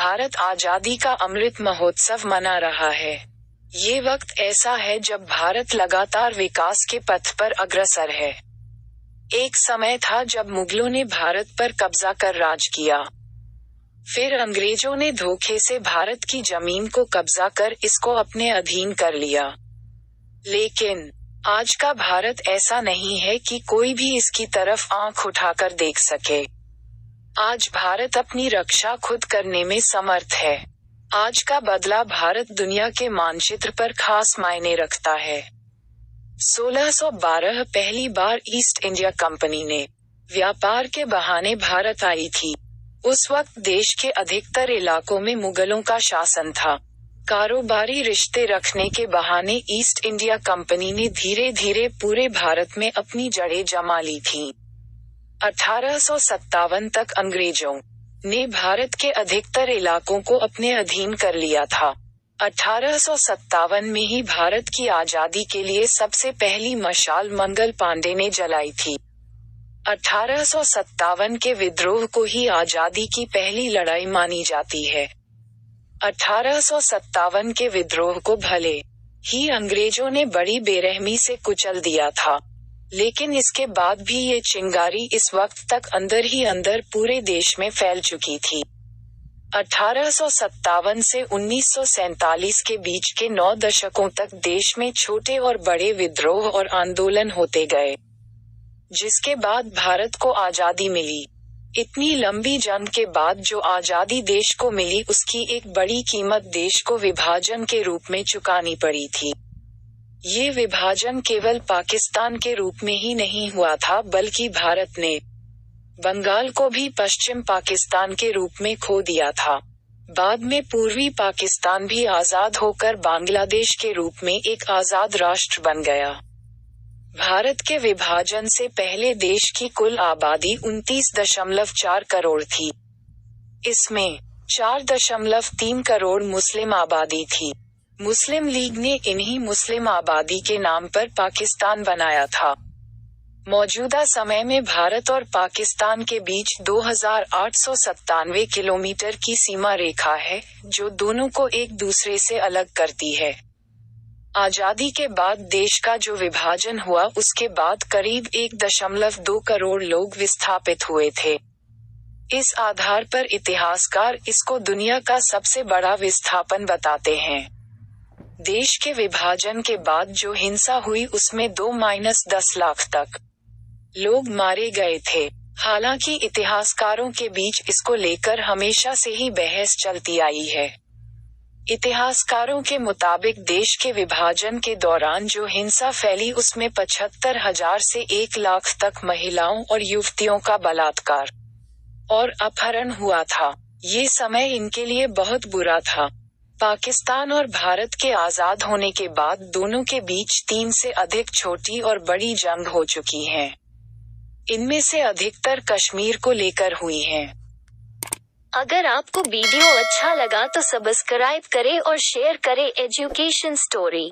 भारत आजादी का अमृत महोत्सव मना रहा है। ये वक्त ऐसा है जब भारत लगातार विकास के पथ पर अग्रसर है। एक समय था जब मुगलों ने भारत पर कब्जा कर राज किया। फिर अंग्रेजों ने धोखे से भारत की जमीन को कब्जा कर इसको अपने अधीन कर लिया। लेकिन आज का भारत ऐसा नहीं है कि कोई भी इसकी तरफ आंख उठाकर देख सके। आज भारत अपनी रक्षा खुद करने में समर्थ है। आज का बदला भारत दुनिया के मानचित्र पर खास मायने रखता है। 1612 पहली बार ईस्ट इंडिया कंपनी ने व्यापार के बहाने भारत आई थी। उस वक्त देश के अधिकतर इलाकों में मुगलों का शासन था। कारोबारी रिश्ते रखने के बहाने ईस्ट इंडिया कंपनी ने धीरे धीरे पूरे भारत में अपनी जड़ें जमा ली थीं। 1857 तक अंग्रेजों ने भारत के अधिकतर इलाकों को अपने अधीन कर लिया था। 1857 में ही भारत की आजादी के लिए सबसे पहली मशाल मंगल पांडे ने जलाई थी। 1857 के विद्रोह को ही आजादी की पहली लड़ाई मानी जाती है। 1857 के विद्रोह को भले ही अंग्रेजों ने बड़ी बेरहमी से कुचल दिया था, लेकिन इसके बाद भी ये चिंगारी इस वक्त तक अंदर ही अंदर पूरे देश में फैल चुकी थी। 1857 से 1947 के बीच के 9 दशकों तक देश में छोटे और बड़े विद्रोह और आंदोलन होते गए, जिसके बाद भारत को आजादी मिली। इतनी लंबी जंग के बाद जो आजादी देश को मिली, उसकी एक बड़ी कीमत देश को विभाजन के रूप में चुकानी पड़ी थी। ये विभाजन केवल पाकिस्तान के रूप में ही नहीं हुआ था, बल्कि भारत ने बंगाल को भी पश्चिम पाकिस्तान के रूप में खो दिया था। बाद में पूर्वी पाकिस्तान भी आजाद होकर बांग्लादेश के रूप में एक आजाद राष्ट्र बन गया। भारत के विभाजन से पहले देश की कुल आबादी 29.4 करोड़ थी। इसमें 4.3 करोड़ मुस्लिम आबादी थी। मुस्लिम लीग ने इन्हीं मुस्लिम आबादी के नाम पर पाकिस्तान बनाया था। मौजूदा समय में भारत और पाकिस्तान के बीच 2897 किलोमीटर की सीमा रेखा है, जो दोनों को एक दूसरे से अलग करती है। आजादी के बाद देश का जो विभाजन हुआ, उसके बाद करीब 1.2 करोड़ लोग विस्थापित हुए थे। इस आधार पर इतिहासकार इसको दुनिया का सबसे बड़ा विस्थापन बताते हैं। देश के विभाजन के बाद जो हिंसा हुई, उसमें 2-10 लाख तक लोग मारे गए थे। हालांकि इतिहासकारों के बीच इसको लेकर हमेशा से ही बहस चलती आई है। इतिहासकारों के मुताबिक देश के विभाजन के दौरान जो हिंसा फैली, उसमें 75,000 से 1 लाख तक महिलाओं और युवतियों का बलात्कार और अपहरण हुआ था। ये समय इनके लिए बहुत बुरा था। पाकिस्तान और भारत के आजाद होने के बाद दोनों के बीच 3 से अधिक छोटी और बड़ी जंग हो चुकी हैं। इनमें से अधिकतर कश्मीर को लेकर हुई हैं। अगर आपको वीडियो अच्छा लगा तो सब्सक्राइब करें और शेयर करें एजुकेशन स्टोरी।